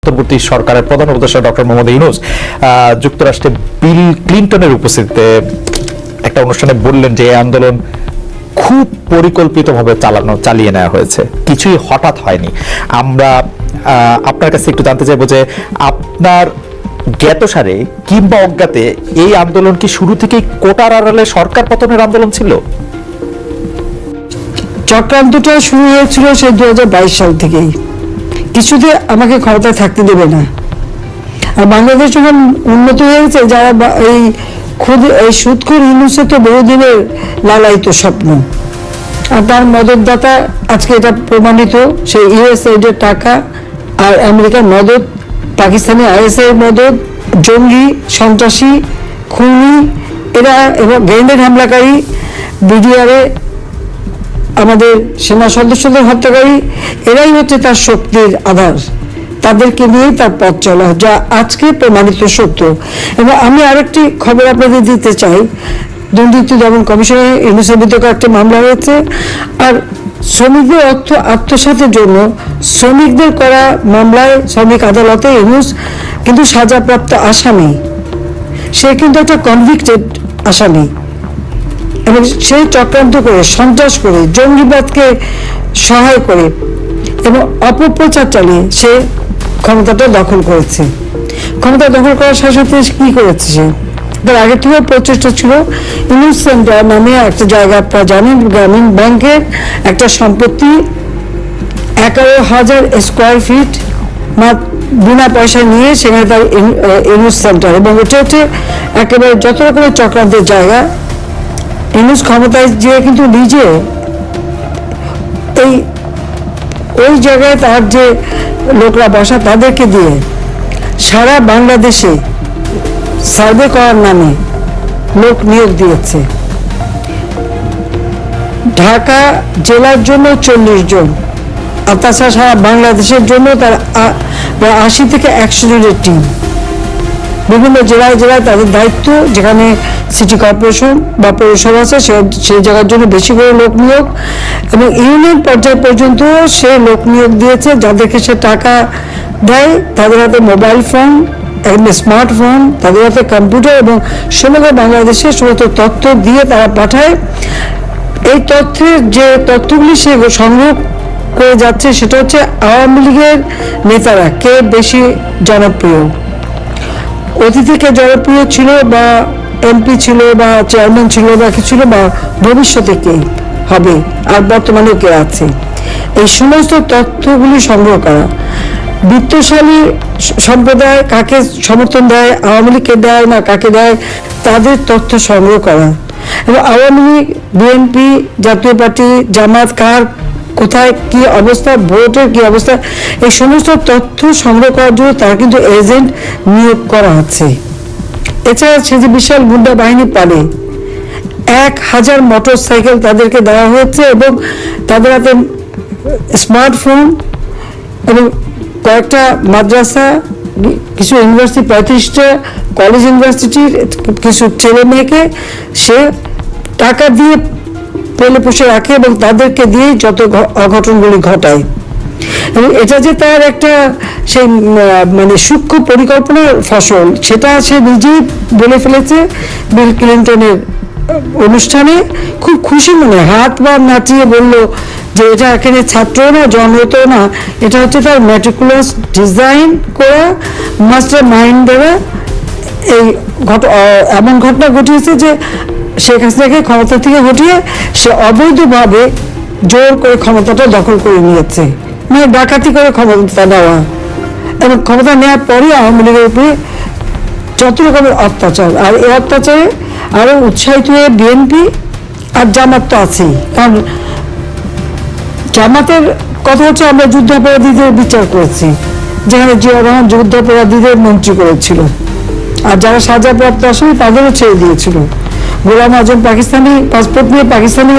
অন্তর্বর্তী সরকারের প্রধান উপদেষ্টা ডক্টর মোহাম্মদ ইউনূস যুক্তরাষ্ট্রে বিল ক্লিনটনের উপস্থিতিতে একটা অনুষ্ঠানে বললেন যে এই আন্দোলন খুব পরিকল্পিতভাবে চালিয়ে নেওয়া হয়েছে, কিছুই হঠাৎ হয়নি। আমরা আপনার কাছে একটু জানতে চাইবো যে আপনার জ্ঞাতসারে কিংবা অজ্ঞাতে এই আন্দোলন কি শুরু থেকেই কোটার আড়ালে সরকার পতনের আন্দোলন ছিল? চক্রান্তটা শুরু হয়েছিল সেই 2022 সাল থেকেই। কিছুতে আমাকে ক্ষমতায় থাকতে দেবে না। আর বাংলাদেশ যখন উন্নত হয়ে গেছে, যারা এই সুদখোর ইউনূসের তো বহুদিনের লালায়িত স্বপ্ন, আর তার মদতদাতা আজকে এটা প্রমাণিত। সেই ইউএসএইডের টাকা আর আমেরিকার মদত, পাকিস্তানি আইএসআই মদত, জঙ্গি, সন্ত্রাসী, খুনি এরা এবং গ্রেনেড হামলাকারী, বিডিআরে আমাদের সেনা সদস্যদের হত্যাকারী, এরাই হচ্ছে তার শক্তির আধার। তাদেরকে নিয়েই তার পথ চলা, যা আজকে প্রমাণিত সত্য। এবং আমি আরেকটি খবর আপনাদের দিতে চাই, দুর্নীতি দমন কমিশনে ইউনূসের বিরুদ্ধে একটা মামলা হয়েছে। আর শ্রমিকদের অর্থ আত্মসাতের জন্য শ্রমিকদের করা মামলায় শ্রমিক আদালতে ইউনূস কিন্তু সাজাপ্রাপ্ত আসামি। সে কিন্তু একটা কনভিক্টেড আসামি এবং সে চক্রান্ত করে, সন্ত্রাস করে, জঙ্গিবাদকে সহায় করে এবং অপপ্রচার চালিয়ে সে ক্ষমতাটা দখল করেছে। ক্ষমতা দখল করার সাথে সাথে কি করেছে, সে তার আগে থেকে প্রচেষ্টা ছিল ইউনূস সেন্টার নামে একটা জায়গা, আপনারা জানেন, গ্রামীণ ব্যাংকের একটা সম্পত্তি 11,000 স্কোয়ার ফিট বিনা পয়সা নিয়ে সেখানে তার ইউনূস সেন্টার, এবং এটা হচ্ছে একেবারে যত রকমের চক্রান্তের জায়গা। ইউনূস ক্ষমতায় যে কিন্তু নিজে ওই জায়গায় তার যে লোকরা বসা, তাদেরকে দিয়ে সারা বাংলাদেশে সার্ভে করার নামে লোক নিয়োগ দিয়েছে। ঢাকা জেলার জন্য 40 জন, আর তাছাড়া সারা বাংলাদেশের জন্য তার 80 থেকে 100 জনের টিম। বিভিন্ন জেলায় জেলায় তাদের দায়িত্ব, যেখানে সিটি কর্পোরেশন বা পৌরসভা আছে সেই জায়গার জন্য বেশি করে লোক নিয়োগ, এবং ইউনিয়ন পর্যায় পর্যন্ত সে লোক নিয়োগ দিয়েছে। যাদেরকে সে টাকা দেয় তাদের হাতে মোবাইল ফোন, স্মার্টফোন, তাদের হাতে কম্পিউটার, এবং সমগ্র বাংলাদেশের সমস্ত তথ্য দিয়ে তারা পাঠায়। এই তথ্যের যে তথ্যগুলি সে সংগ্রহ করে যাচ্ছে, সেটা হচ্ছে আওয়ামী লীগের নেতারা কে বেশি জনপ্রিয়, অতীত থেকে জনপ্রিয় ছিল, বা এমপি ছিল, বা চেয়ারম্যান ছিল, বা কি ছিল, বা ভবিষ্যতে কে হবে, আর বর্তমানে কে আছে, এই সমস্ত তথ্যগুলি সংগ্রহ করা। বিত্তশালী সম্প্রদায় কাকে সমর্থন দেয়, আওয়ামী লীগকে দেয় না কাকে দেয়, তাদের তথ্য সংগ্রহ করা। এবং আওয়ামী লীগ, বিএনপি, জাতীয় পার্টি, জামাত কার কোথায় কি অবস্থা, ভোটের কি অবস্থা, এই সমস্ত তথ্য সংগ্রহ করার জন্য তার কিন্তু এজেন্ট নিয়োগ করা আছে। এছাড়া সে যে বিশাল গুন্ডা বাহিনী পালে, 1000 মোটরসাইকেল তাদেরকে দেওয়া হয়েছে, এবং তাদের হাতে স্মার্টফোন, এবং কয়েকটা মাদ্রাসা, কিছু ইউনিভার্সিটি, 35টা কলেজ ইউনিভার্সিটির কিছু ছেলে মেয়েকে সে টাকা দিয়ে পেলে পুষে রাখে, এবং তাদেরকে দিয়ে যত অঘটনগুলি ঘটায়। এবং এটা যে তার একটা সেই মানে সূক্ষ্ম পরিকল্পনার ফসল, সেটা সে নিজেই বলে ফেলেছে বিল ক্লিনটনের অনুষ্ঠানে। খুব খুশি মনে হাত বা নাচিয়ে বলল যে এটা এখানে ছাত্র না, জনহিত না, এটা হচ্ছে তার ম্যাট্রিকুলাস ডিজাইন করা মাস্টার মাইন্ড দ্বারা এই এমন ঘটনা ঘটিয়েছে যে শেখ হাসিনাকে ক্ষমতা থেকে হটিয়ে সে অবৈধভাবে জোর করে ক্ষমতাটা দখল করে নিয়েছে, মানে ডাকাতি করে ক্ষমতা নেওয়া। এবং ক্ষমতা নেওয়ার পরে আওয়ামী লীগের উপরে যত রকমের অত্যাচার, আর এই অত্যাচারে আরো উৎসাহিত হয়ে বিএনপি আর জামাত তো আছেই। কারণ জামাতের কথা হচ্ছে, আমরা যুদ্ধাপরাধীদের বিচার করেছি, যেখানে জিয়াউর রহমান যুদ্ধাপরাধীদের মন্ত্রী করেছিল, আর যারা সাজাপ্রাপ্ত আসামি তাদেরও ছেড়ে দিয়েছিল। গোলাম আজম পাকিস্তানি পাসপোর্ট নিয়ে পাকিস্তানে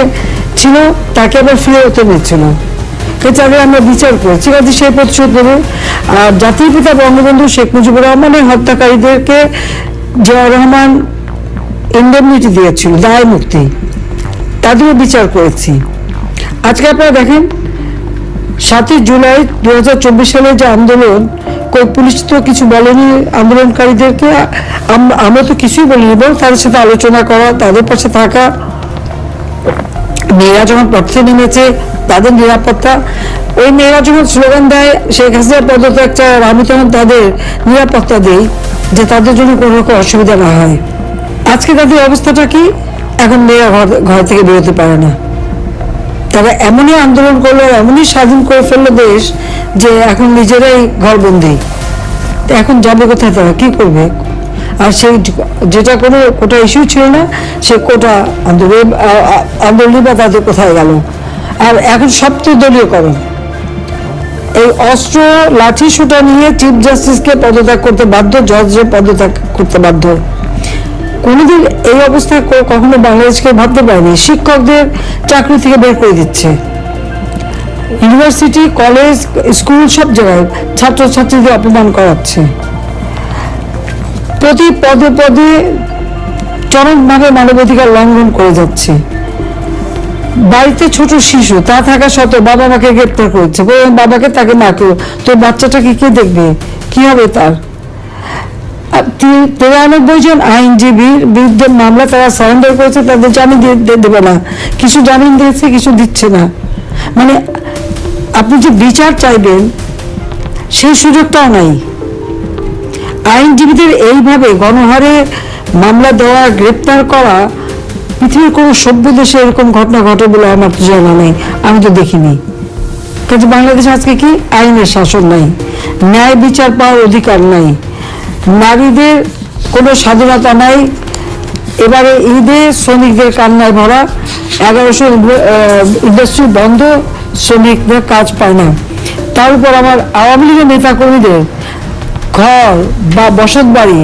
ছিল, তাকে আবার ফিরে নিচ্ছিল, তাদের আমরা বিচার করেছি, কাজে সেই প্রতিশোধ নেবে। আর জাতির পিতা বঙ্গবন্ধু শেখ মুজিবুর রহমানের হত্যাকারীদেরকে জিয়াউর রহমান ইন্ডেমনিটি দিয়েছিল, দায় মুক্তি, তাদেরও বিচার করেছি। আজকে আপনারা দেখেন 7 জুলাই 2024 সালে যে আন্দোলন পুলিশ তো কিছু বলেনি আন্দোলনকারীদেরকে, আমরা তো কিছুই বলিনি, বরং তাদের সাথে আলোচনা করা, তাদের পাশে থাকা। মেয়েরা যখন পথে নেমেছে তাদের নিরাপত্তা, ওই মেয়েরা যখন স্লোগান দেয় শেখ হাসিনা পদত্যাগ চায়, আমি তখন তাদের নিরাপত্তা দেই যে তাদের জন্য কোনো রকম অসুবিধা না হয়। আজকে তাদের অবস্থাটা কি? এখন মেয়েরা ঘর থেকে বেরোতে পারে না। তারা এমনই আন্দোলন করলো, এমনই স্বাধীন করে ফেললো দেশ যে এখন নিজেরাই ঘরবন্দি। এখন যাবে কোথায়, তারা কি করবে? আর সেই যেটা কোনো কোটা ইস্যু ছিল না, সে কোটা আন্দোলন বা তাদের কোথায় গেল? আর এখন সবচেয়ে দলীয়করণ, এই অস্ত্র লাঠি সোটা নিয়ে চিফ জাস্টিসকে পদত্যাগ করতে বাধ্য, জজের পদত্যাগ করতে বাধ্য। কোনোদিন এই অবস্থা কখনো বাংলাদেশকে ভাবতে পারেনি। শিক্ষকদের চাকরি থেকে বের করে দিচ্ছে, ইউনিভার্সিটি, কলেজ, স্কুল সব জায়গায় ছাত্রছাত্রীদের অপমান করাচ্ছে। প্রতি পদে পদে চরমভাবে মানবাধিকার লঙ্ঘন করে যাচ্ছে। বাড়িতে ছোট শিশু তা থাকা সত্ত্বেও বাবা মাকে গ্রেপ্তার করেছে, বাবাকে তাকে মাকেও। তোর বাচ্চাটাকে কে দেখবে? কি হবে তার? 93 জন আইনজীবীর বিরুদ্ধে মামলা তারা সারেন্ডার করেছে, তাদের জামিন দেবে না। কিছু জামিন দিয়েছে, কিছু দিচ্ছে না। মানে আপনি যে বিচার চাইবেন সেই সুযোগটাও নাই। আইনজীবীদের এইভাবে গণহারে মামলা দেওয়া, গ্রেপ্তার করা, পৃথিবীর কোনো সভ্য দেশে এরকম ঘটনা ঘটে বলে আমার তো জানা নেই, আমি তো দেখিনি। কাজে বাংলাদেশে আজকে কি? আইনের শাসন নাই, ন্যায় বিচার পাওয়ার অধিকার নাই, নারীদের কোনো স্বাধীনতা নাই। এবারে ঈদে শ্রমিকদের কান্নায় ভরা, 1100 ইন্ডাস্ট্রি বন্ধ, শ্রমিকদের কাজ পায় না। তার উপর আমার আওয়ামী লীগের নেতাকর্মীদের ঘর বা বসত বাড়ি,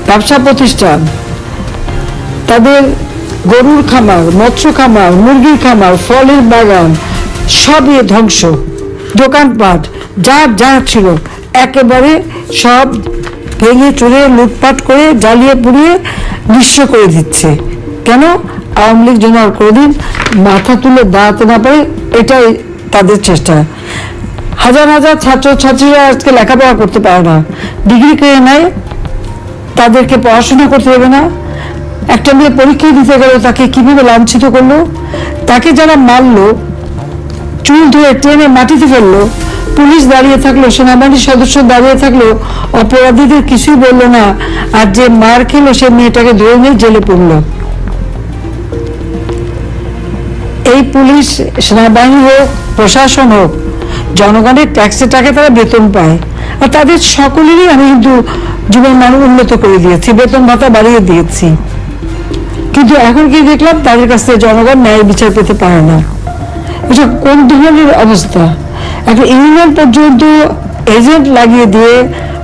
ব্যবসা প্রতিষ্ঠান, তাদের গরুর খামার, মৎস্য খামার, মুরগির খামার, ফলের বাগান সবই ধ্বংস। দোকানপাট যা ছিল একেবারে সব ভেঙে চুরে লুটপাট করে জ্বালিয়ে পুড়িয়ে নিঃস্ব করে দিচ্ছে। কেন? আওয়ামী লীগ যেন আর কোনোদিন মাথা তুলে দাঁড়াতে না পারে, এটাই তাদের চেষ্টা। হাজার হাজার ছাত্রছাত্রীরা আজকে লেখাপড়া করতে পারে না, ডিগ্রি কেড়ে নেয়, তাদেরকে পড়াশোনা করতে দেবে না। একটা মেয়ে পরীক্ষা দিতে গেল, তাকে কিভাবে লাঞ্ছিত করলো, তাকে যারা মারলো, চুল ধরে ট্রেনে মাটিতে ফেললো, পুলিশ দাঁড়িয়ে থাকলো, সেনাবাহিনীর সদস্য দাঁড়িয়ে থাকলো, অপরাধীদের কিছুই বললো না। আর যে মার খেলো সে মেয়েটাকে ধরে নিয়ে জেলে পড়লো। এই পুলিশ, সেনাবাহিনী হোক, প্রশাসন হোক, জনগণের ট্যাক্সের টাকা তারা বেতন পায়। আর তাদের সকলেরই আমি কিন্তু জীবন মান উন্নত করে দিয়েছি, বেতন ভাতা বাড়িয়ে দিয়েছি। কিন্তু এখন কি দেখলাম, তাদের কাছ থেকে জনগণ ন্যায় বিচার পেতে পারে না। এটা কোন ধরনের অবস্থা? একটা ইউনিয়ন পর্যন্ত এজেন্ট লাগিয়ে দিয়ে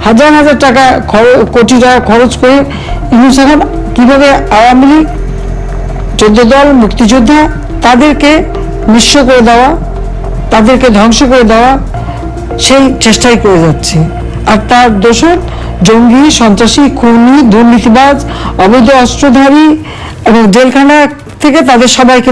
হাজার হাজার টাকা, কোটি টাকা খরচ করে ইউনিয়ন কিভাবে আওয়ামী লীগ, 14 দল, মুক্তিযোদ্ধা, তাদেরকে নিঃস্ব করে দেওয়া, তাদেরকে ধ্বংস করে দেওয়া, সেই চেষ্টাই করে যাচ্ছে। আর তার দোষর জঙ্গি, সন্ত্রাসী, খুনি, দুর্নীতিবাজ, অবৈধ অস্ত্রধারী এবং জেলখানা থেকে তাদের সবাইকে